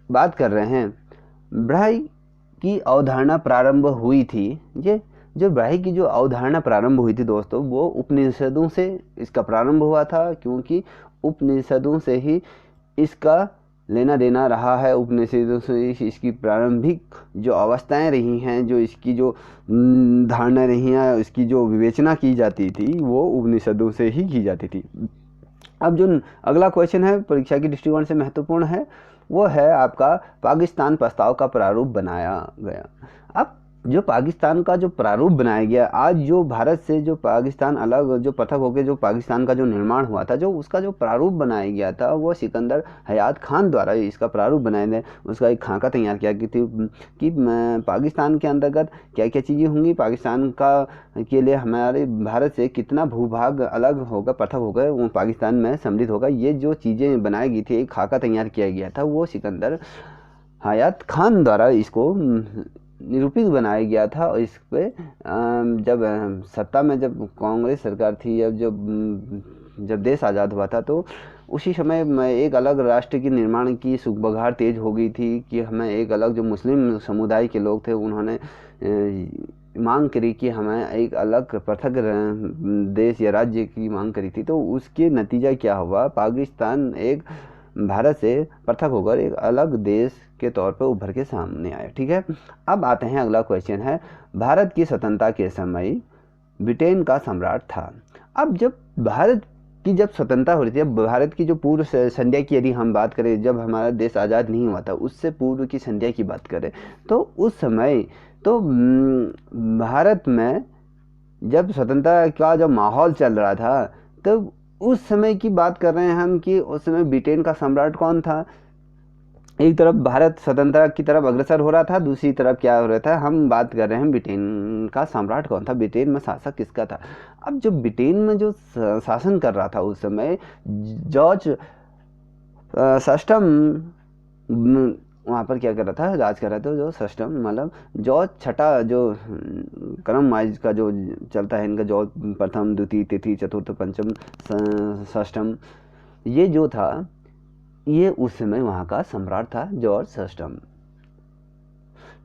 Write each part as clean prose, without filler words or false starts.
बात कर रहे हैं, ब्राह्य की अवधारणा प्रारंभ हुई थी। ये जो ब्राह्य की जो अवधारणा प्रारंभ हुई थी दोस्तों, वो उपनिषदों से इसका प्रारंभ हुआ था, क्योंकि उपनिषदों से ही इसका लेना देना रहा है। उपनिषदों से इसकी प्रारंभिक जो अवस्थाएं रही हैं, जो इसकी जो धारणा रही हैं, इसकी जो विवेचना की जाती थी, वो उपनिषदों से ही की जाती थी। अब जो अगला क्वेश्चन है, परीक्षा की दृष्टिकोण से महत्वपूर्ण है, वो है आपका पाकिस्तान प्रस्ताव का प्रारूप बनाया गया। अब जो पाकिस्तान का जो प्रारूप बनाया गया, आज जो भारत से जो पाकिस्तान अलग जो पृथक होकर जो पाकिस्तान का जो निर्माण हुआ था, जो उसका जो प्रारूप बनाया गया था, वो सिकंदर हयात खान द्वारा इसका प्रारूप बनाया गया। उसका एक खाका तैयार किया गया थी कि पाकिस्तान के अंतर्गत क्या क्या चीज़ें होंगी, पाकिस्तान का के लिए हमारे भारत से कितना भूभाग अलग होगा, पृथक होगा, वो पाकिस्तान में सम्मिलित होगा। ये जो चीज़ें बनाई गई थी, एक खाका तैयार किया गया था, वो सिकंदर हयात खान द्वारा इसको निरूपित बनाया गया था। और इस पे जब सत्ता में जब कांग्रेस सरकार थी, जब देश आज़ाद हुआ था, तो उसी समय में एक अलग राष्ट्र के निर्माण की सुबगार तेज हो गई थी कि हमें एक अलग, जो मुस्लिम समुदाय के लोग थे, उन्होंने मांग करी कि हमें एक अलग पृथक देश या राज्य की मांग करी थी। तो उसके नतीजा क्या हुआ, पाकिस्तान एक भारत से पृथक होकर एक अलग देश के तौर पर उभर के सामने आया। ठीक है, अब आते हैं, अगला क्वेश्चन है, भारत की स्वतंत्रता के समय ब्रिटेन का सम्राट था। अब जब भारत की जब स्वतंत्रता हो रही थी, भारत की जो पूर्व संध्या की यदि हम बात करें, जब हमारा देश आज़ाद नहीं हुआ था, उससे पूर्व की संध्या की बात करें, तो उस समय तो भारत में जब स्वतंत्रता का जब माहौल चल रहा था, तब उस समय की बात कर रहे हैं हम कि उस समय ब्रिटेन का सम्राट कौन था। एक तरफ भारत स्वतंत्रता की तरफ अग्रसर हो रहा था, दूसरी तरफ क्या हो रहा था, हम बात कर रहे हैं ब्रिटेन का सम्राट कौन था, ब्रिटेन में शासक किसका था। अब जो ब्रिटेन में जो शासन कर रहा था उस समय, जॉर्ज सस्टम वहाँ पर क्या कर रहा था, राज कर रहा था। जो सस्टम मतलब जॉर्ज छठा, जो क्रम वाइज का जो चलता है इनका, जॉर्ज प्रथम, द्वितीय, तृतीय, चतुर्थ, पंचम, षष्टम, ये जो था, ये उस समय वहाँ का सम्राट था, जॉर्ज सस्टम।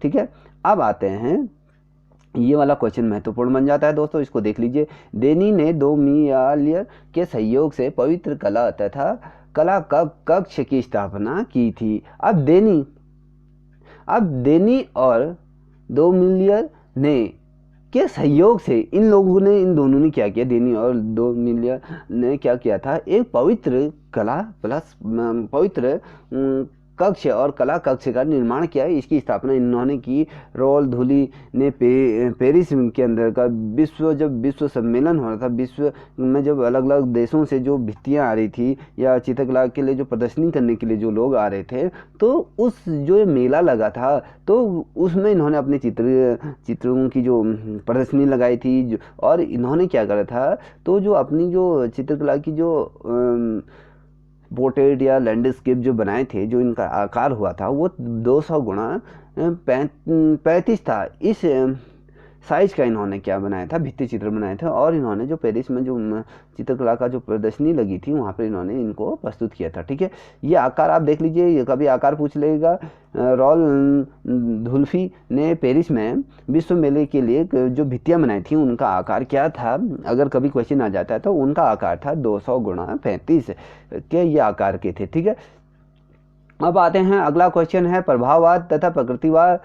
ठीक है, अब आते हैं, ये वाला क्वेश्चन महत्वपूर्ण बन जाता है दोस्तों, इसको देख लीजिए। देनी ने 2 मियालियर के सहयोग से पवित्र कला तथा कला कक्ष की स्थापना की थी। अब देनी और 2 मिलियर ने के सहयोग से इन लोगों ने, इन दोनों ने क्या किया, देनी और 2 मिलियर ने क्या किया था, एक पवित्र कला प्लस पवित्र कक्ष और कला कक्ष का निर्माण किया है। इसकी स्थापना इन्होंने की। रॉल धुली ने पेरिस के अंदर का जब विश्व सम्मेलन हो रहा था, विश्व में जब अलग अलग देशों से जो भित्तियाँ आ रही थी या चित्रकला के लिए जो प्रदर्शनी करने के लिए जो लोग आ रहे थे, तो उस जो मेला लगा था, तो उसमें इन्होंने अपने चित्रों की जो प्रदर्शनी लगाई थी। और इन्होंने क्या करा था, तो जो अपनी जो चित्रकला की जो पोर्ट्रेट या लैंडस्केप जो बनाए थे, जो इनका आकार हुआ था, वो 200 गुणा 35 था। इस साइज का इन्होंने क्या बनाया था, भित्ति चित्र बनाए थे। और इन्होंने जो पेरिस में जो चित्रकला का जो प्रदर्शनी लगी थी, वहाँ पर इन्होंने इनको प्रस्तुत किया था। ठीक है, ये आकार आप देख लीजिए, ये कभी आकार पूछ लेगा। रॉल धुल्फी ने पेरिस में विश्व मेले के लिए जो भित्तियाँ बनाई थी, उनका आकार क्या था, अगर कभी क्वेश्चन आ जाता है तो उनका आकार था 200 गुणा 35 के ये आकार के थे। ठीक है, अब आते हैं, अगला क्वेश्चन है, प्रभाववाद तथा प्रकृतिवाद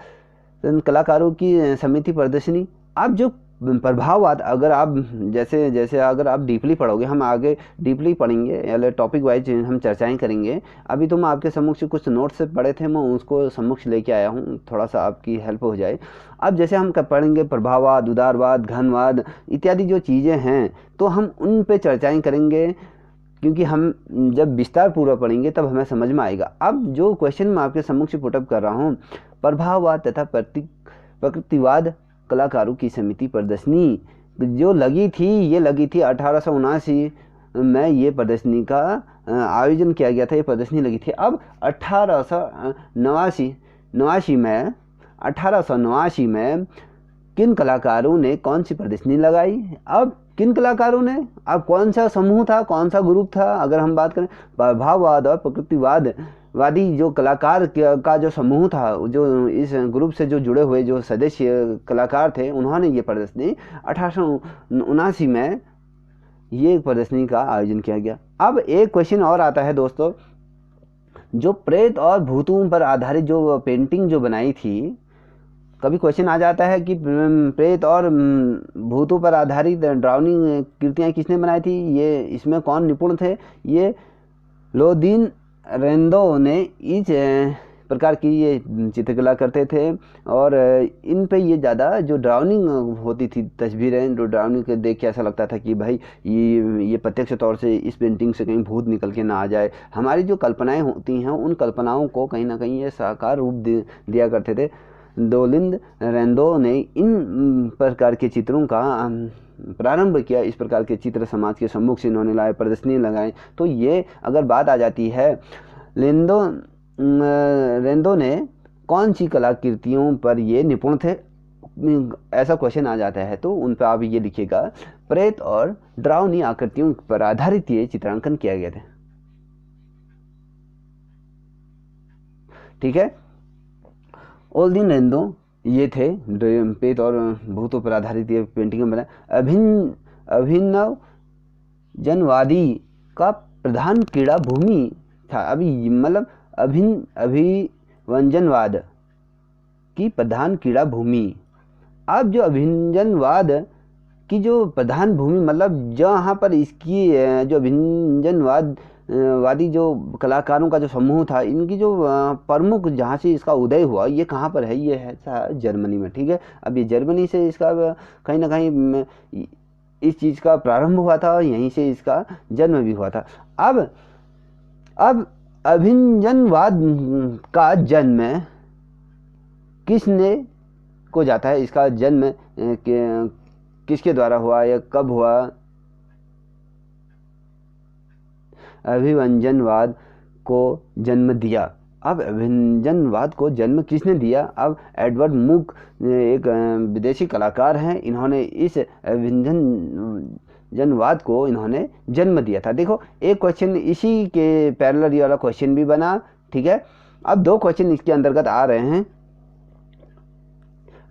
कलाकारों की समिति प्रदर्शनी। अब जो प्रभाववाद, अगर आप जैसे जैसे अगर आप डीपली पढ़ोगे, हम आगे डीपली पढ़ेंगे या टॉपिक वाइज हम चर्चाएं करेंगे। अभी तो मैं आपके सम्मुख कुछ नोट्स पढ़े थे, मैं उसको सम्मुख लेके आया हूँ, थोड़ा सा आपकी हेल्प हो जाए। अब जैसे हम पढ़ेंगे प्रभाववाद, उदारवाद, घनवाद इत्यादि जो चीज़ें हैं, तो हम उन पे चर्चाएँ करेंगे, क्योंकि हम जब विस्तार पूर्वक पढ़ेंगे तब हमें समझ में आएगा। अब जो क्वेश्चन मैं आपके सम्मुख से पुटअप कर रहा हूँ, प्रभाववाद तथा प्रकृतिवाद कलाकारों की समिति प्रदर्शनी जो लगी थी, ये लगी थी 1879 में। ये प्रदर्शनी का आयोजन किया गया था, ये प्रदर्शनी लगी थी। अब 1889 में किन कलाकारों ने कौन सी प्रदर्शनी लगाई। अब किन कलाकारों ने, अब कौन सा समूह था, कौन सा ग्रुप था, अगर हम बात करें प्रभाववाद और प्रकृतिवाद वादी जो कलाकार का जो समूह था, जो इस ग्रुप से जो जुड़े हुए जो सदस्य कलाकार थे, उन्होंने ये प्रदर्शनी 1879 में ये प्रदर्शनी का आयोजन किया गया। अब एक क्वेश्चन और आता है दोस्तों, जो प्रेत और भूतों पर आधारित जो पेंटिंग जो बनाई थी, कभी क्वेश्चन आ जाता है कि प्रेत और भूतों पर आधारित ड्राउनिंग कृतियाँ किसने बनाई थी, ये इसमें कौन निपुण थे। ये लोदीन रेंदो ने इस प्रकार की ये चित्रकला करते थे, और इन पे ये ज़्यादा जो ड्राउनिंग होती थी तस्वीरें, जो ड्राउनिंग के देख के ऐसा लगता था कि भाई ये प्रत्यक्ष तौर से इस पेंटिंग से कहीं भूत निकल के ना आ जाए। हमारी जो कल्पनाएं होती हैं, उन कल्पनाओं को कहीं ना कहीं ये साकार रूप दिया करते थे। दोलिंद रेंदो ने इन प्रकार के चित्रों का प्रारंभ किया। इस प्रकार के चित्र समाज के सम्मुख से इन्होंने लाए, प्रदर्शनी लगाए। तो ये अगर बात आ जाती है रेंदो ने कौन सी कलाकृतियों पर ये निपुण थे, ऐसा क्वेश्चन आ जाता है, तो उन पर आप ये लिखिएगा, प्रेत और डरावनी आकृतियों पर आधारित ये चित्रांकन किया गया था। ठीक है, ओल्दिन रेंदो ये थे प्रेत और भूतों पर आधारित ये पेंटिंग बनाए। अभिनव जनवादी का प्रधान क्रीड़ा भूमि था। अभी मतलब अभिव्यंजनवाद की प्रधान क्रीड़ा भूमि। अब जो अभिव्यंजनवाद की जो प्रधान भूमि, मतलब जहाँ पर इसकी जो अभिव्यंजनवादी जो कलाकारों का जो समूह था, इनकी जो प्रमुख जहाँ से इसका उदय हुआ, ये कहाँ पर है, ये है जर्मनी में। ठीक है, अब ये जर्मनी से इसका कहीं ना कहीं इस चीज़ का प्रारंभ हुआ था, और यहीं से इसका जन्म भी हुआ था। अब अभिव्यंजनवाद का जन्म किसने को जाता है, इसका जन्म किसके द्वारा हुआ या कब हुआ। अभिव्यंजनवाद को जन्म दिया। अब अभिव्यंजनवाद को जन्म किसने दिया। अब एडवर्ड मुक एक विदेशी कलाकार हैं, इन्होंने इस अभिव्यंजनवाद को इन्होंने जन्म दिया था। देखो, एक क्वेश्चन इसी के पैरेलल ये वाला क्वेश्चन भी बना। ठीक है, अब दो क्वेश्चन इसके अंतर्गत आ रहे हैं।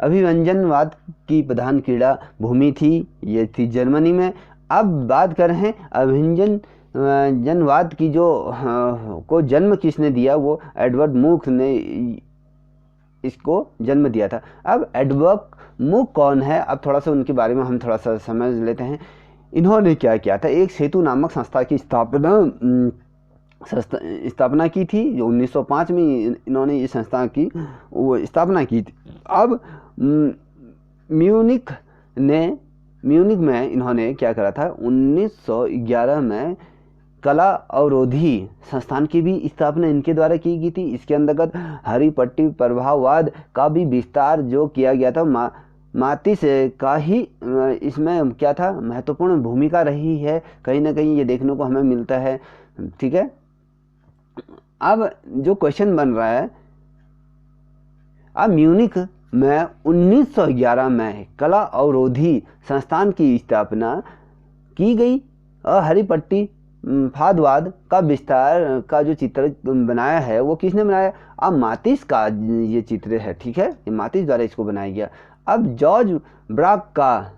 अभिव्यंजनवाद की प्रधान क्रीड़ा भूमि थी, ये थी जर्मनी में। अब बात कर रहे हैं अभिव्यंजनवाद की जो को जन्म किसने दिया, वो एडवर्ड मुक ने इसको जन्म दिया था। अब एडवर्ड मुक कौन है, अब थोड़ा सा उनके बारे में हम थोड़ा सा समझ लेते हैं। इन्होंने क्या किया था, एक सेतु नामक संस्था की स्थापना की थी, जो 1905 में इन्होंने इस संस्था की वो स्थापना की थी। अब म्यूनिख में इन्होंने क्या करा था, 1911 में कला अवरोधी संस्थान की भी स्थापना इनके द्वारा की गई थी। इसके अंतर्गत हरी पट्टी प्रभाववाद का भी विस्तार जो किया गया था। मातिस का ही इसमें क्या था, महत्वपूर्ण भूमिका रही है, कहीं ना कहीं ये देखने को हमें मिलता है। ठीक है, अब जो क्वेश्चन बन रहा है, अब म्यूनिख में 1911 में कला अवरोधी संस्थान की स्थापना की गई, और हरी पट्टी फादवाद का विस्तार का जो चित्र बनाया है वो किसने बनाया। अब मातिस का ये चित्र है। ठीक है, ये मातिस द्वारा इसको बनाया गया। अब जॉर्ज ब्राक का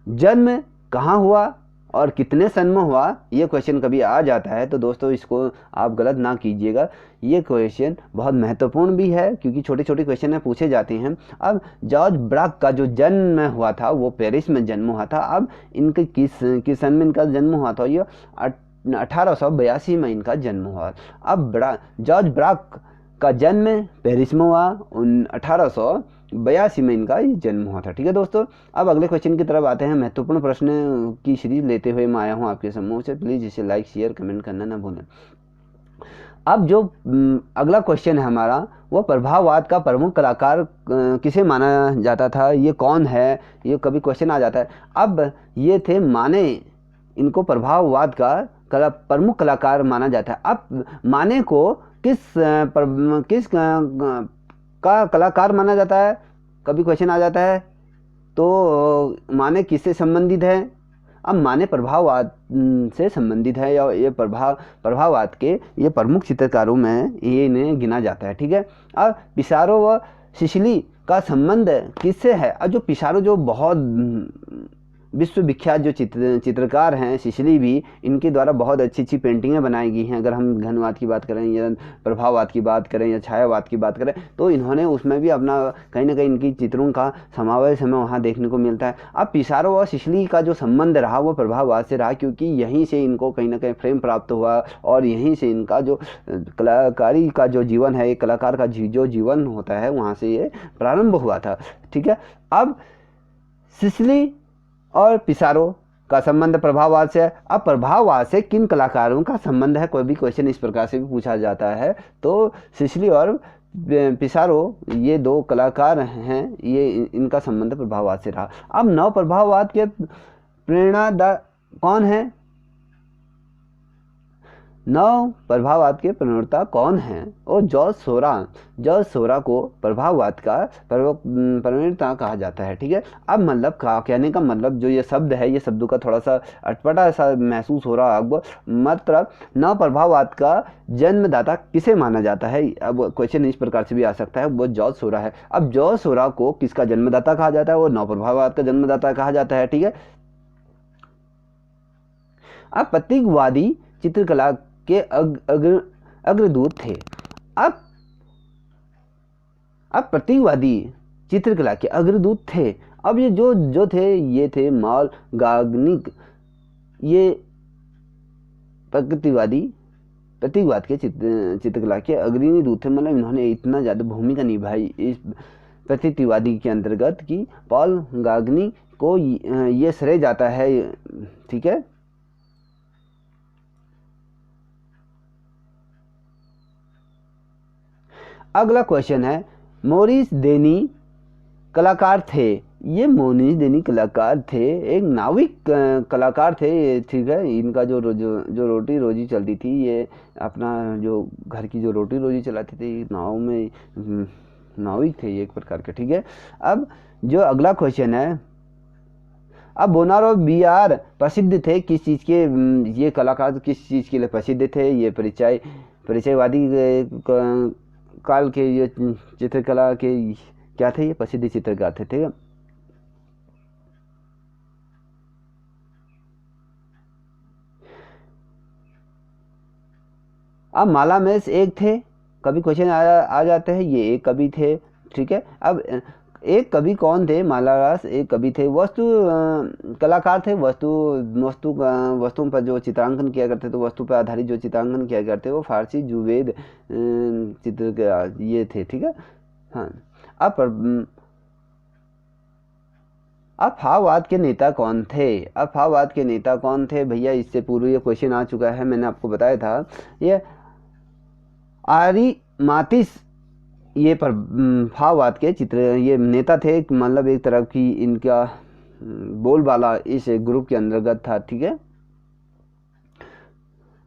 जन्म कहाँ हुआ और कितने सन में हुआ, ये क्वेश्चन कभी आ जाता है, तो दोस्तों इसको आप गलत ना कीजिएगा। ये क्वेश्चन बहुत महत्वपूर्ण भी है, क्योंकि छोटे छोटे क्वेश्चन में पूछे जाते हैं। अब जॉर्ज ब्राक का जो जन्म हुआ था वो पेरिस में जन्म हुआ था। अब इनके किस सन में इनका जन्म हुआ था, ये 1882 में इनका जन्म हुआ। अब जॉर्ज ब्राक का जन्म पेरिस में हुआ, 1882 में इनका जन्म हुआ था। ठीक है दोस्तों, अब अगले क्वेश्चन की तरफ आते हैं। महत्वपूर्ण प्रश्न की सीरीज लेते हुए मैं आया हूँ आपके समूह से। प्लीज़ इसे लाइक शेयर कमेंट करना ना भूलें। अब जो अगला क्वेश्चन है हमारा, वो प्रभाववाद का प्रमुख कलाकार किसे माना जाता था, ये कौन है, ये कभी क्वेश्चन आ जाता है। अब ये थे माने, इनको प्रभाववाद का प्रमुख कलाकार माना जाता है। अब माने को किस का कलाकार माना जाता है, कभी क्वेश्चन आ जाता है, तो माने किससे संबंधित है। अब माने प्रभाववाद से संबंधित है, या ये प्रभाववाद के ये प्रमुख चित्रकारों में ये इन्हें गिना जाता है। ठीक है, अब पिसारो व सिसिली का संबंध किससे है? अब जो पिसारो जो बहुत विश्वविख्यात जो चित्रकार हैं, सिसिली भी, इनके द्वारा बहुत अच्छी अच्छी पेंटिंगें बनाई गई हैं। अगर हम घनवाद की बात करें या प्रभाववाद की बात करें या छायावाद की बात करें, तो इन्होंने उसमें भी अपना कहीं ना कहीं इनकी चित्रों का समावेश हमें वहाँ देखने को मिलता है। अब पिसारो और सिसिली का जो संबंध रहा वो प्रभाववाद से रहा, क्योंकि यहीं से इनको कहीं ना कहीं फ्रेम प्राप्त हुआ और यहीं से इनका जो कलाकारी का जो जीवन है, एक कलाकार का जो जीवन होता है, वहाँ से ये प्रारंभ हुआ था। ठीक है, अब सिसिली और पिसारो का संबंध प्रभाववाद से है। अब प्रभाववाद से किन कलाकारों का संबंध है? कोई भी क्वेश्चन इस प्रकार से भी पूछा जाता है, तो सिसिली और पिसारो ये दो कलाकार हैं, ये इनका संबंध प्रभाववाद से रहा। अब नव प्रभाववाद के प्रेरणादाता कौन है? नव प्रभाववाद के प्रणेता कौन है? और जॉर्ज सोरा को प्रभाववाद का प्रणेता कहा जाता है। ठीक है, अब मतलब कहने का मतलब जो ये शब्द है, ये शब्दों का थोड़ा सा अटपटा सा महसूस हो रहा है आपको। मतलब नव प्रभाववाद का जन्मदाता किसे माना जाता है? अब क्वेश्चन इस प्रकार से भी आ सकता है, वो जॉर्ज सोरा है। अब जॉर्ज सोरा को किसका जन्मदाता कहा जाता है? वो नव प्रभाववाद का जन्मदाता कहा जाता है। ठीक है, अब प्रतीकवादी चित्रकला के अग्रदूत थे। अब प्रतीकवादी चित्रकला के अग्रदूत थे। अब ये जो थे, ये थे मॉल गाग्निक, ये प्रतीकवाद के चित्रकला के अग्रणी दूत थे। मतलब इन्होंने इतना ज़्यादा भूमिका निभाई इस प्रतीकवादी के अंतर्गत कि पॉल गाग्नी को ये श्रेय जाता है। ठीक है, अगला क्वेश्चन है, मोरिस देनी कलाकार थे। ये मोरिस देनी कलाकार थे, एक नाविक कलाकार थे। ठीक है, इनका जो रोटी रोजी चलती थी, ये अपना जो घर की जो रोटी रोजी चलाते थे, नाव में नाविक थे ये एक प्रकार के। ठीक है, अब जो अगला क्वेश्चन है, अब बोनार और बीआर प्रसिद्ध थे किस चीज़ के? ये कलाकार किस चीज़ के लिए प्रसिद्ध थे? ये परिचयवादी काल के ये चित्रकला के क्या थे? ये प्रसिद्ध चित्रकार थे। ठीक है, अब मालामेस एक थे, कभी क्वेश्चन आ जाते हैं, ये एक कवि थे। ठीक है, अब एक कवि कौन थे? मालारास एक कवि थे। वस्तु कलाकार थे, वस्तुओं पर जो चित्रांकन किया करते थे, वस्तु पर आधारित जो चित्रांकन किया करते, वो फारसी जुवेद चित्र ये थे। ठीक है, हाँ। अब भाववाद के नेता कौन थे? अब भाववाद के नेता कौन थे भैया? इससे पूर्व ये क्वेश्चन आ चुका है, मैंने आपको बताया था। ये आरिमातिस ये भाववाद के ये नेता थे, मतलब एक तरह की इनका बोलबाला इस ग्रुप के अंतर्गत था। ठीक है,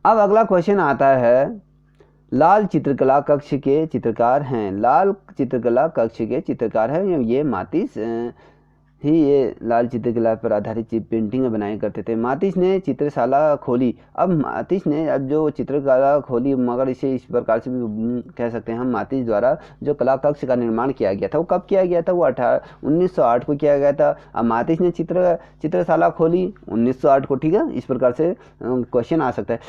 अब अगला क्वेश्चन आता है, लाल चित्रकला कक्ष के चित्रकार हैं। लाल चित्रकला कक्ष के चित्रकार हैं ये मातिस ही। ये लाल चित्रकला पर आधारित पेंटिंग बनाया करते थे। मातिस ने चित्रशाला खोली। अब मातिस ने जो चित्रकला खोली, मगर इसे इस प्रकार से भी कह सकते हैं हम, मातिस द्वारा जो कला कक्ष का निर्माण किया गया था, वो कब किया गया था? वो 1908 को किया गया था। अब मातिस ने चित्रशाला खोली 1908 को। ठीक है, इस प्रकार से क्वेश्चन आ सकता है।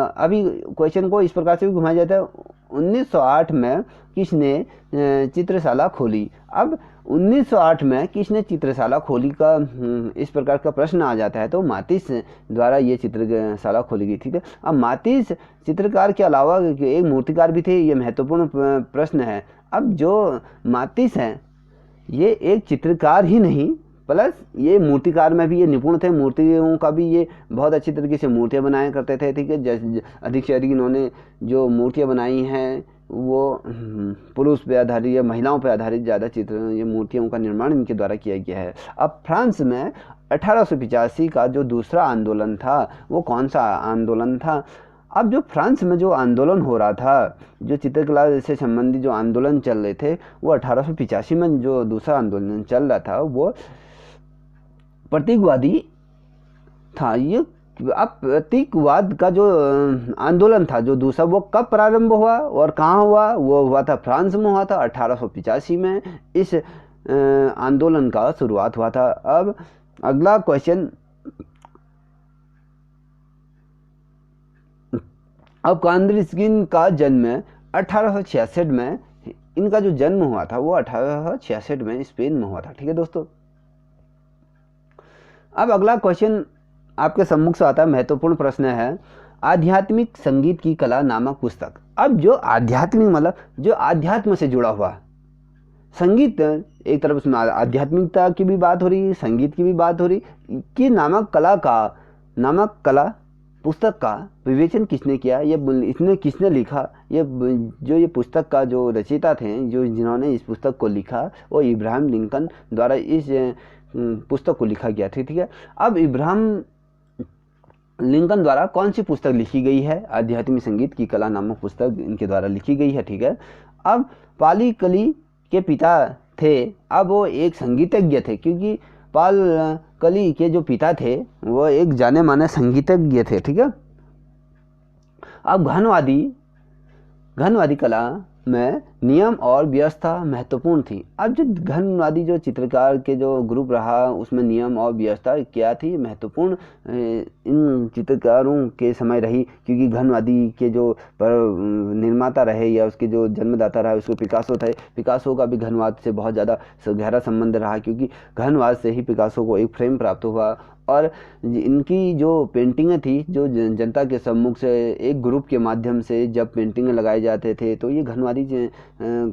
अभी क्वेश्चन को इस प्रकार से भी घुमाया जाता है, 1908 में किसने चित्रशाला खोली? अब 1908 में किसने चित्रशाला खोली का इस प्रकार का प्रश्न आ जाता है, तो मातिस द्वारा ये चित्रशाला खोली गई। ठीक है, अब मातिस चित्रकार के अलावा एक मूर्तिकार भी थे, ये महत्वपूर्ण प्रश्न है। अब जो मातिस हैं, ये एक चित्रकार ही नहीं, प्लस ये मूर्तिकार में भी ये निपुण थे। मूर्तियों का भी ये बहुत अच्छी तरीके से मूर्तियाँ बनाया करते थे। ठीक है, अधिक से अधिक इन्होंने जो मूर्तियाँ बनाई हैं वो पुरुष पे आधारित या महिलाओं पे आधारित ज़्यादा चित्र, ये मूर्तियों का निर्माण इनके द्वारा किया गया है। अब फ्रांस में 1885 का जो दूसरा आंदोलन था, वो कौन सा आंदोलन था? अब जो फ्रांस में जो आंदोलन हो रहा था, जो चित्रकला से संबंधित जो आंदोलन चल रहे थे, वो 1885 में जो दूसरा आंदोलन चल रहा था, वो प्रतीकवादी था ये। अब प्रतीकवाद का जो आंदोलन था जो दूसरा, वो कब प्रारंभ हुआ और कहाँ हुआ? वो हुआ था फ्रांस में, हुआ था 1885 में। इस आंदोलन का शुरुआत हुआ था। अब अगला क्वेश्चन, अब कांद्रिस्किन का जन्म 1866 में, इनका जो जन्म हुआ था वो 1866 में स्पेन में हुआ था। ठीक है दोस्तों। अब अगला क्वेश्चन आपके सम्मुख से आता है, महत्वपूर्ण प्रश्न है, आध्यात्मिक संगीत की कला नामक पुस्तक। अब जो आध्यात्मिक मतलब जो आध्यात्म से जुड़ा हुआ संगीत, एक तरफ उसमें आध्यात्मिकता की भी बात हो रही, संगीत की भी बात हो रही, कि नामक कला पुस्तक का विवेचन किसने किया, ये इसने किसने लिखा? ये पुस्तक का जो रचयिता थे, जो जिन्होंने इस पुस्तक को लिखा, वो इब्राहिम लिंकन द्वारा इस पुस्तक को लिखा गया था। ठीक है। अब इब्राहिम लिंकन द्वारा कौन सी पुस्तक लिखी गई है? आध्यात्मिक संगीत की कला नामक पुस्तक इनके द्वारा लिखी गई है। ठीक है। अब पाली कली के पिता थे, अब वो एक संगीतज्ञ थे, क्योंकि पाल कली के जो पिता थे वो एक जाने माने संगीतज्ञ थे। ठीक है। अब घनवादी कला में नियम और व्यवस्था महत्वपूर्ण थी। अब जो घनवादी जो चित्रकार के जो ग्रुप रहा, उसमें नियम और व्यवस्था क्या थी? महत्वपूर्ण इन चित्रकारों के समय रही, क्योंकि घनवादी के जो निर्माता रहे या उसके जो जन्मदाता रहा, उसको पिकासो थे। पिकासो का भी घनवाद से बहुत ज़्यादा गहरा संबंध रहा, क्योंकि घनवाद से ही पिकासो को एक फ्रेम प्राप्त हुआ। और इनकी जो पेंटिंगें थी, जो जनता के सम्मुख से एक ग्रुप के माध्यम से जब पेंटिंगें लगाए जाते थे, तो ये घनवादी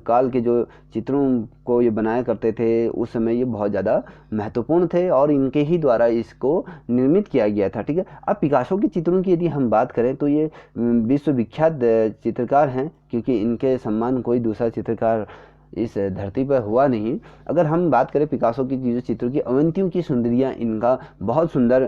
काल के जो चित्रों को ये बनाया करते थे, उस समय ये बहुत ज़्यादा महत्वपूर्ण थे और इनके ही द्वारा इसको निर्मित किया गया था। ठीक है। अब पिकासो के चित्रों की यदि हम बात करें तो ये विश्वविख्यात चित्रकार हैं, क्योंकि इनके समान कोई दूसरा चित्रकार इस धरती पर हुआ नहीं। अगर हम बात करें पिकासो की जो चित्रों की, अवंतियों की सुंदरियाँ, इनका बहुत सुंदर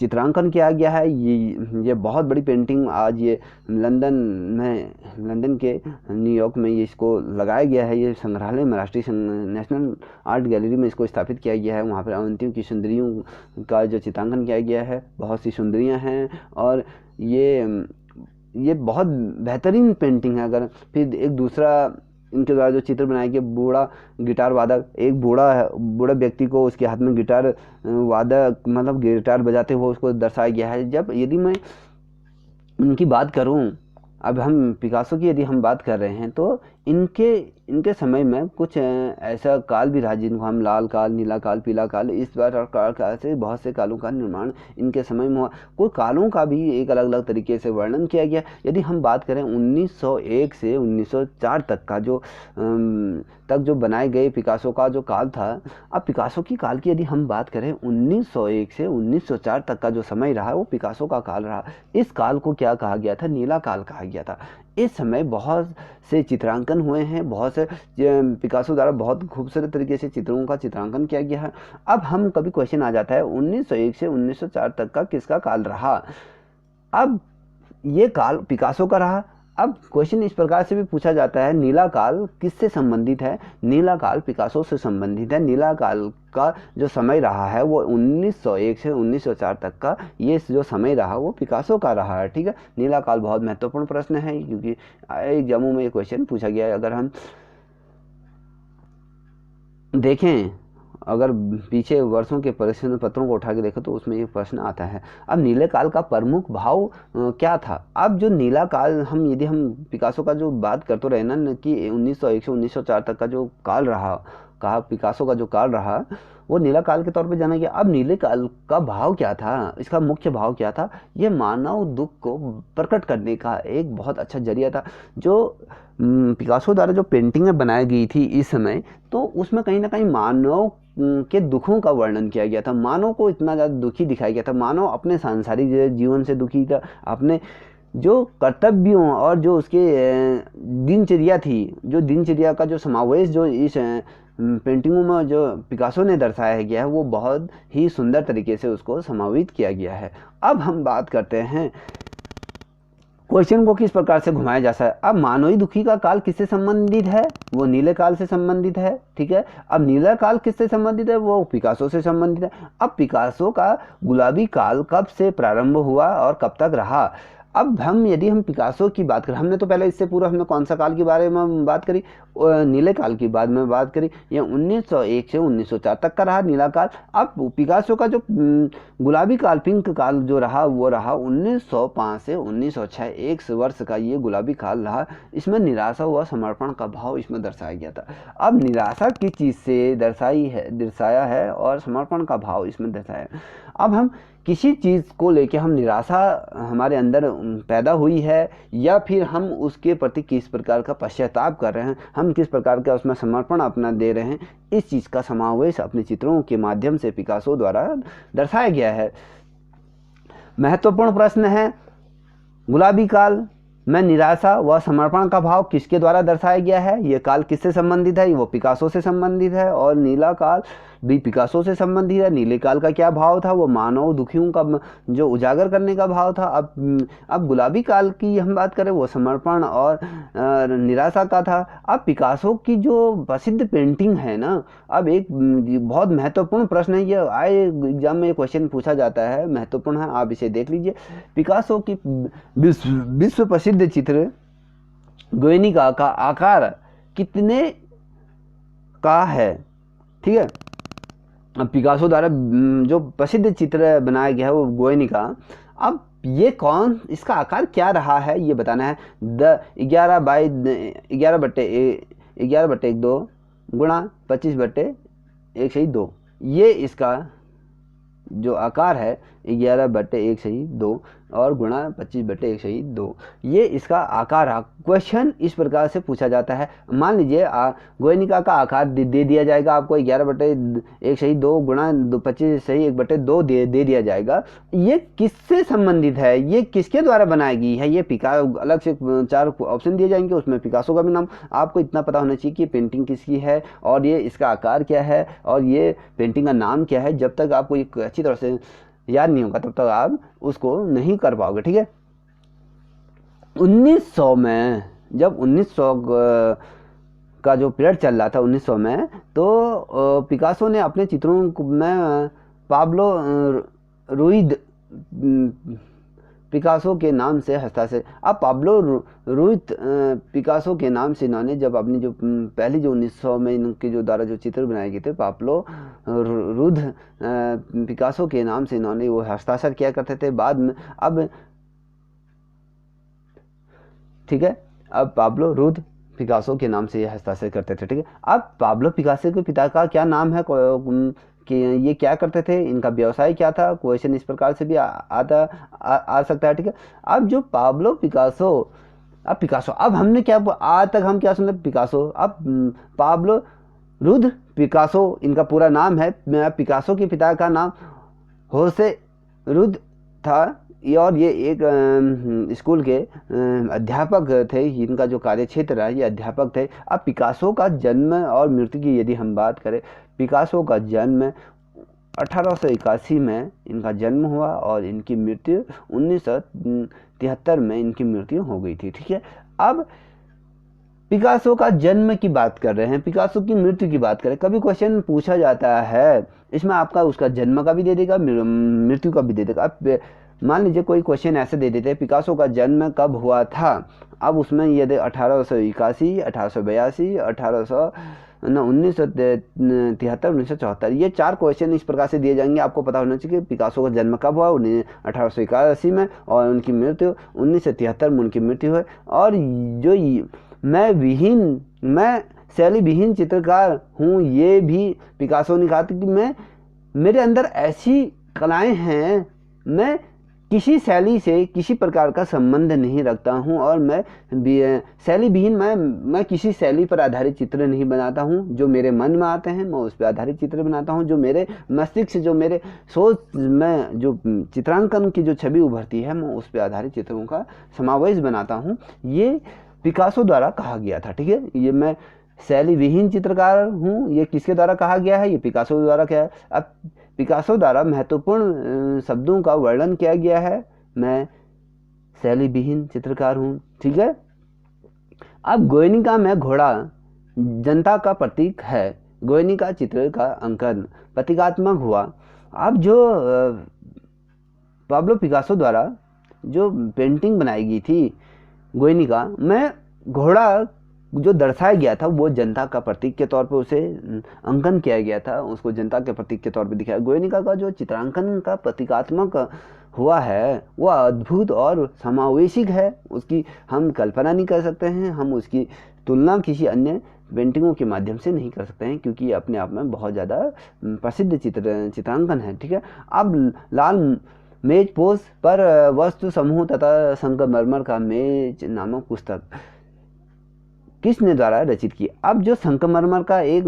चित्रांकन किया गया है। ये बहुत बड़ी पेंटिंग आज ये लंदन के न्यूयॉर्क में ये इसको लगाया गया है। ये संग्रहालय में, राष्ट्रीय नेशनल आर्ट गैलरी में इसको स्थापित किया गया है। वहाँ पर अवंतियों की सुंदरियों का जो चित्रांकन किया गया है, बहुत सी सुंदरियाँ हैं और ये बहुत बेहतरीन पेंटिंग है। अगर फिर एक दूसरा इनके द्वारा जो चित्र बनाया गया, बूढ़ा गिटार वादक, एक बूढ़ा व्यक्ति को उसके हाथ में गिटार वादक मतलब गिटार बजाते हुए उसको दर्शाया गया है। जब यदि मैं इनकी बात करूं, अब हम पिकासो की यदि हम बात कर रहे हैं, तो इनके समय में कुछ ऐसा काल भी रहा जिनको हम लाल काल, नीला काल, पीला काल, इस प्रकार से बहुत से कालों का निर्माण इनके समय में हुआ। कुछ कालों का भी एक अलग अलग तरीके से वर्णन किया गया। यदि हम बात करें 1901 से 1904 तक का जो बनाए गए पिकासो का जो काल था, अब पिकासो की काल की यदि हम बात करें 1901 से 1904 तक का जो समय रहा, वो पिकासो का काल रहा। इस काल को क्या कहा गया था? नीला काल कहा गया था। इस समय बहुत से चित्रांकन हुए हैं, बहुत से पिकासो द्वारा बहुत खूबसूरत तरीके से चित्रों का चित्रांकन किया गया है। अब हम कभी क्वेश्चन आ जाता है 1901 से 1904 तक का किसका काल रहा? अब ये काल पिकासो का रहा। अब क्वेश्चन इस प्रकार से भी पूछा जाता है, नीला काल किससे संबंधित है? नीला काल पिकासो से संबंधित है। नीला काल का जो समय रहा है वो 1901 से 1904 तक का ये जो समय रहा वो पिकासो का रहा है। ठीक है। नीला काल बहुत महत्वपूर्ण प्रश्न है, क्योंकि एग्जामों में ये क्वेश्चन पूछा गया है। अगर हम देखें, अगर पीछे वर्षों के प्रश्न पत्रों को उठा के देखें तो उसमें ये प्रश्न आता है। अब नीले काल का प्रमुख भाव क्या था? अब जो नीला काल, यदि हम पिकासो का जो बात करते रहे ना कि 1901 से 1904 तक का जो काल रहा, कहा पिकासो का जो काल रहा वो नीला काल के तौर पे जाना गया। अब नीले काल का भाव क्या था? इसका मुख्य भाव क्या था? ये मानव दुख को प्रकट करने का एक बहुत अच्छा जरिया था। जो पिकासो द्वारा जो पेंटिंगें बनाई गई थी इस समय, तो उसमें कहीं ना कहीं मानव के दुखों का वर्णन किया गया था। मानव को इतना ज़्यादा दुखी दिखाया गया था। मानव अपने सांसारिक जीवन से दुखी था, अपने जो कर्तव्यों और जो उसके दिनचर्या थी, जो दिनचर्या का जो समावेश जो इस पेंटिंगों में जो पिकासो ने दर्शाया गया है, वो बहुत ही सुंदर तरीके से उसको समावित किया गया है। अब हम बात करते हैं क्वेश्चन को किस प्रकार से घुमाया जा सकता है। अब मानवी दुखी का काल किससे संबंधित है, वो नीले काल से संबंधित है, ठीक है। अब नीला काल किससे संबंधित है, वो पिकासो से संबंधित है। अब पिकासो का गुलाबी काल कब से प्रारंभ हुआ और कब तक रहा। अब यदि हम पिकासो की बात करें, हमने तो पहले इससे पूर्व हमने कौन सा काल के बारे में बात करी, नीले काल की बाद में बात करी। ये 1901 से 1904 तक का रहा नीला काल। अब पिकासो का जो गुलाबी काल, पिंक काल जो रहा, वो रहा 1905 से 1906, 1 वर्ष का ये गुलाबी काल रहा। इसमें निराशा व समर्पण का भाव इसमें दर्शाया गया था। अब निराशा किस चीज़ से दर्शाया है और समर्पण का भाव इसमें दर्शाया। अब हम किसी चीज़ को लेके हम निराशा हमारे अंदर पैदा हुई है या फिर हम उसके प्रति किस प्रकार का पश्चाताप कर रहे हैं, हम किस प्रकार का उसमें समर्पण अपना दे रहे हैं, इस चीज़ का समावेश अपने चित्रों के माध्यम से पिकासो द्वारा दर्शाया गया है। महत्वपूर्ण प्रश्न है, गुलाबी काल में निराशा व समर्पण का भाव किसके द्वारा दर्शाया गया है, ये काल किससे संबंधित है, वो पिकासो से संबंधित है। और नीला काल भी पिकासो से संबंधित है। नीले काल का क्या भाव था, वो मानव दुखियों का जो उजागर करने का भाव था। अब गुलाबी काल की हम बात करें, वो समर्पण और निराशा का था। अब पिकासो की जो प्रसिद्ध पेंटिंग है ना, अब एक बहुत महत्वपूर्ण प्रश्न है, ये आए एग्जाम में क्वेश्चन पूछा जाता है, महत्वपूर्ण है, आप इसे देख लीजिए। पिकासो की विश्व प्रसिद्ध चित्र गुएर्निका का आकार कितने का है, ठीक है। पिकासो द्वारा जो प्रसिद्ध चित्र बनाया गया है वो गुएर्निका। अब ये कौन, इसका आकार क्या रहा है ये बताना है। 11/11/2 गुणा 25/1/2, ये इसका जो आकार है 11/1/2 और गुणा 25/1/2, ये इसका आकार है। क्वेश्चन इस प्रकार से पूछा जाता है, मान लीजिए गुएर्निका का आकार दे दिया जाएगा आपको, 11/1/2 गुणा 25/1/2 दे दिया जाएगा। ये किससे संबंधित है, ये किसके द्वारा बनाई गई है, ये अलग से 4 ऑप्शन दिए जाएंगे, उसमें पिकासो का भी नाम। आपको इतना पता होना चाहिए कि पेंटिंग किसकी है और ये इसका आकार क्या है और ये पेंटिंग का नाम क्या है। जब तक आपको एक अच्छी तरह से याद नहीं होगा तब तक आप उसको नहीं कर पाओगे, ठीक है। 1900 में, जब 1900 का जो पीरियड चल रहा था 1900 में, तो पिकासो ने अपने चित्रों में पाब्लो रुइज पिकासो के नाम से हस्ताक्षर। अब पाब्लो रुइज पिकासो के नाम से इन्होंने जब अपनी जो पहली जो 1900 में इनके जो द्वारा जो चित्र बनाए गए थे, पाब्लो रुइज पिकासो के नाम से इन्होंने वो हस्ताक्षर किया करते थे बाद में। अब ठीक है, अब पाब्लो रुइज पिकासो के नाम से ये हस्ताक्षर करते थे, ठीक है। अब पाब्लो पिकासो के पिता का क्या नाम है, कि ये क्या करते थे, इनका व्यवसाय क्या था, क्वेश्चन इस प्रकार से भी आ सकता है, ठीक है। अब जो पाब्लो पिकासो, अब पिकासो, अब हमने क्या आज तक हम क्या सुने, पिकासो। अब पाब्लो रुइज पिकासो इनका पूरा नाम है। पिकासो के पिता का नाम होसे रुइज था और ये एक स्कूल के अध्यापक थे, इनका जो कार्यक्षेत्र रहा ये अध्यापक थे। अब पिकासो का जन्म और मृत्यु की यदि हम बात करें, पिकासो का जन्म 1881 में इनका जन्म हुआ और इनकी मृत्यु 1973 में इनकी मृत्यु हो गई थी, ठीक है। अब पिकासो का जन्म की बात कर रहे हैं, पिकासो की मृत्यु की बात करें, कभी क्वेश्चन पूछा जाता है इसमें आपका उसका जन्म का भी दे देगा, मृत्यु का भी दे देगा। अब मान लीजिए कोई क्वेश्चन ऐसे दे देते हैं, पिकासो का जन्म कब हुआ था, अब उसमें यदि 1881, 1882, 1973, 1974, ये 4 क्वेश्चन इस प्रकार से दिए जाएंगे। आपको पता होना चाहिए कि पिकासो का जन्म कब हुआ, 1881 में, और उनकी मृत्यु 1973 में उनकी मृत्यु है। और जो मैं शैली विहीन चित्रकार हूँ, ये भी पिकासो ने कहा था कि मेरे अंदर ऐसी कलाएं हैं, मैं किसी शैली से किसी प्रकार का संबंध नहीं रखता हूँ और मैं शैली विहीन, मैं किसी शैली पर आधारित चित्र नहीं बनाता हूँ। जो मेरे मन में आते हैं मैं उस पर आधारित चित्र बनाता हूँ, जो मेरे मस्तिष्क से, जो मेरे सोच में जो चित्रांकन की जो छवि उभरती है मैं उस पर आधारित चित्रों का समावेश बनाता हूँ। ये पिकासो द्वारा कहा गया था, ठीक है। ये मैं शैली विहीन चित्रकार हूँ, ये किसके द्वारा कहा गया है, ये पिकासो द्वारा क्या है। अब पिकासो द्वारा महत्वपूर्ण शब्दों का वर्णन किया गया है, मैं शैली विहीन चित्रकार हूँ। ठीक है। अब गोयनिका में घोड़ा जनता का प्रतीक है। गोयनिका चित्र का अंकन प्रतीकात्मक हुआ। अब जो पाब्लो पिकासो द्वारा जो पेंटिंग बनाई गई थी गोयनिका में, घोड़ा जो दर्शाया गया था वो जनता का प्रतीक के तौर पर उसे अंकन किया गया था, उसको जनता के प्रतीक के तौर पर दिखाया। गोयनिका का जो चित्रांकन का प्रतीकात्मक हुआ है वो अद्भुत और समावेशिक है, उसकी हम कल्पना नहीं कर सकते हैं, हम उसकी तुलना किसी अन्य पेंटिंगों के माध्यम से नहीं कर सकते हैं, क्योंकि ये अपने आप में बहुत ज़्यादा प्रसिद्ध चित्रांकन है। ठीक है। अब लाल मेज पोज पर वस्तु समूह तथा संगमरमर का मेज नामक पुस्तक किसने द्वारा रचित की? अब जो संगमरमर का एक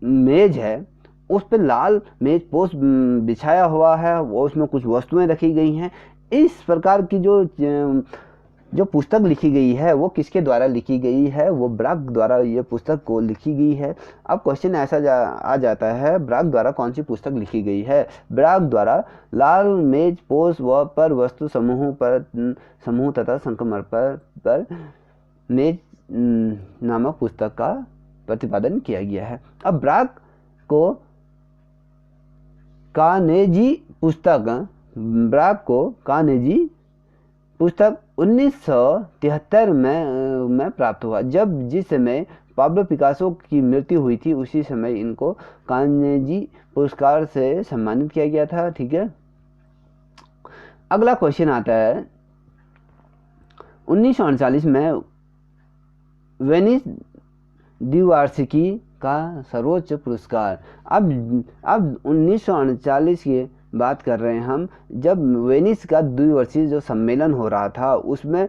मेज है उस पर लाल मेज पोस्ट बिछाया हुआ है, वो उसमें कुछ वस्तुएं रखी गई हैं। इस प्रकार की जो पुस्तक लिखी गई है वो किसके द्वारा लिखी गई है? वो ब्राक द्वारा ये पुस्तक को लिखी गई है। अब क्वेश्चन ऐसा आ जाता है, ब्राक द्वारा कौन सी पुस्तक लिखी गई है? ब्राक द्वारा लाल मेज पोस्ट पर वस्तु समूह तथा संगमरमर पर मेज नामक पुस्तक का प्रतिपादन किया गया है। अब ब्राक को कार्नेजी पुस्तक 1973 में प्राप्त हुआ। जिस समय पाब्लो पिकासो की मृत्यु हुई थी उसी समय इनको कार्नेजी पुरस्कार से सम्मानित किया गया था। ठीक है। अगला क्वेश्चन आता है, 1948 में वेनिस द्विवार्षिकी का सर्वोच्च पुरस्कार। अब 1948 की बात कर रहे हैं हम, जब वेनिस का द्विवर्षीय जो सम्मेलन हो रहा था उसमें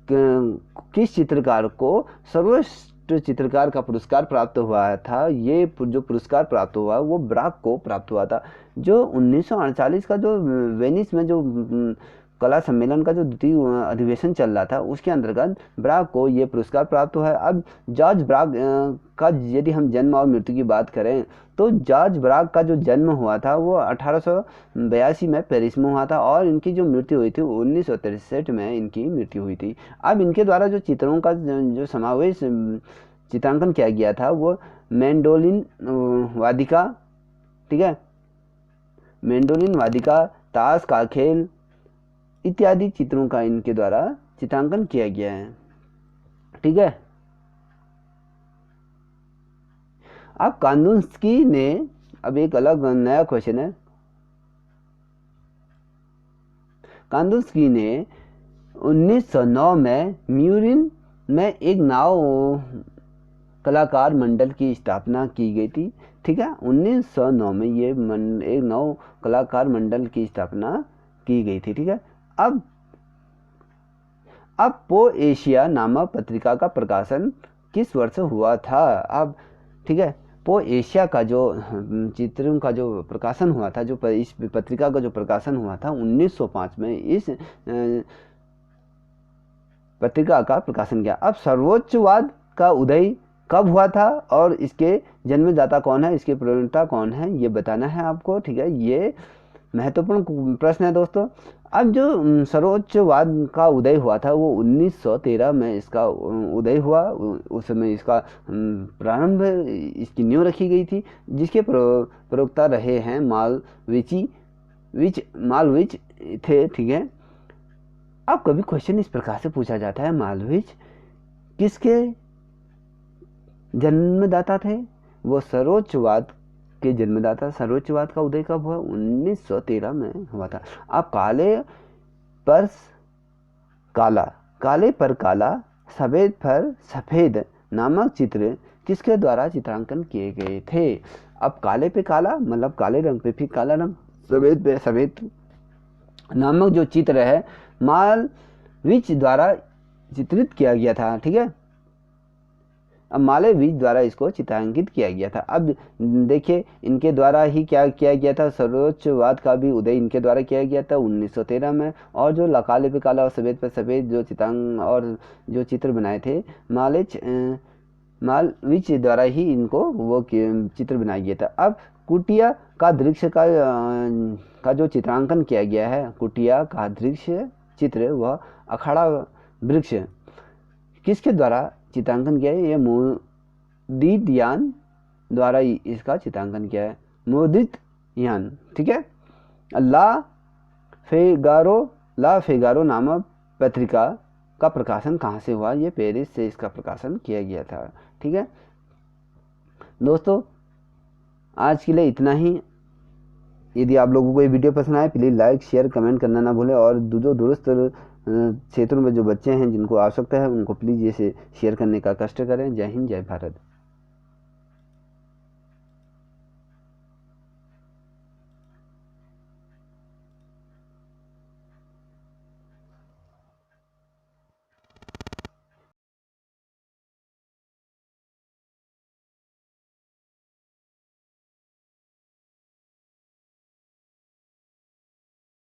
किस चित्रकार को सर्वोच्च चित्रकार का पुरस्कार प्राप्त हुआ था? ये जो पुरस्कार प्राप्त हुआ वो ब्राक को प्राप्त हुआ था। जो 1948 का जो वेनिस में जो कला सम्मेलन का जो द्वितीय अधिवेशन चल रहा था उसके अंतर्गत ब्राक को ये पुरस्कार प्राप्त हुआ है। अब जॉर्ज ब्राक का यदि हम जन्म और मृत्यु की बात करें तो जॉर्ज ब्राक का जो जन्म हुआ था वो 1882 में पेरिस में हुआ था और इनकी जो मृत्यु हुई थी 1963 में इनकी मृत्यु हुई थी। अब इनके द्वारा जो चित्रों का जो समावेश चित्रांकन किया गया था वो मैंडोलिन वादिका, ठीक है, मैंडोलिन वादिका, ताश का खेल इत्यादि चित्रों का इनके द्वारा चित्रांकन किया गया है। ठीक है। अब कांदिंस्की ने, अब एक अलग नया क्वेश्चन है, कांदिंस्की ने 1909 में म्यूरिन में एक नाव कलाकार मंडल की स्थापना की गई थी। ठीक है। 1909 में ये एक नव कलाकार मंडल की स्थापना की गई थी। ठीक है। अब पो एशिया नामक पत्रिका का प्रकाशन किस वर्ष हुआ था? अब ठीक है, पो एशिया का जो चित्रों का जो प्रकाशन हुआ था, जो इस पत्रिका का जो प्रकाशन हुआ था 1905 में इस पत्रिका का प्रकाशन किया। अब सर्वोच्चवाद का उदय कब हुआ था और इसके जन्मदाता कौन है, इसके प्रणेता कौन है, ये बताना है आपको। ठीक है। ये महत्वपूर्ण प्रश्न है दोस्तों। अब जो सर्वोच्चवाद का उदय हुआ था वो 1913 में इसका उदय हुआ। उस समय इसका प्रारंभ, इसकी नींव रखी गई थी, जिसके प्रवक्ता रहे हैं मालविच थे। ठीक है। अब कभी क्वेश्चन इस प्रकार से पूछा जाता है, मालविच किसके जन्मदाता थे? वो सर्वोच्चवाद के जन्मदाता। सर्वोच्चवाद का उदय कब हुआ? 1913 में हुआ था। अब काले पर काला, सफेद पर सफेद नामक चित्र किसके द्वारा चित्रांकन किए गए थे? अब काले पे काला मतलब काले रंग पे फिर काला रंग, सफेद पे सफेद नामक जो चित्र है मालविच द्वारा चित्रित किया गया था। ठीक है। अब मालविच द्वारा इसको चित्रांकित किया गया था। अब देखिए इनके द्वारा ही क्या किया गया था, सर्वोच्चवाद का भी उदय इनके द्वारा किया गया था 1913 में। और जो काले पे काला और सफेद पे सफेद जो चित्रांकन और जो चित्र बनाए थे मालविच द्वारा ही इनको वो चित्र बनाया गया था। अब कुटिया का दृश्य का जो चित्रांकन किया गया है, कुटिया का दृश्य चित्र वह अखाड़ा वृक्ष किसके द्वारा चित्रांकन किया है? ये मोदितयान द्वारा इसका चित्रांकन किया है, मोदितयान। ठीक है। ला फेगारो नामक पत्रिका का प्रकाशन कहाँ से हुआ? ये पेरिस से इसका प्रकाशन किया गया था। ठीक है दोस्तों, आज के लिए इतना ही। यदि आप लोगों को ये वीडियो पसंद आए, प्लीज़ लाइक शेयर कमेंट करना ना भूलें, और जो दूरस्थ क्षेत्रों में जो बच्चे हैं जिनको आवश्यकता है उनको प्लीज़ इसे शेयर करने का कष्ट करें। जय हिंद, जय भारत।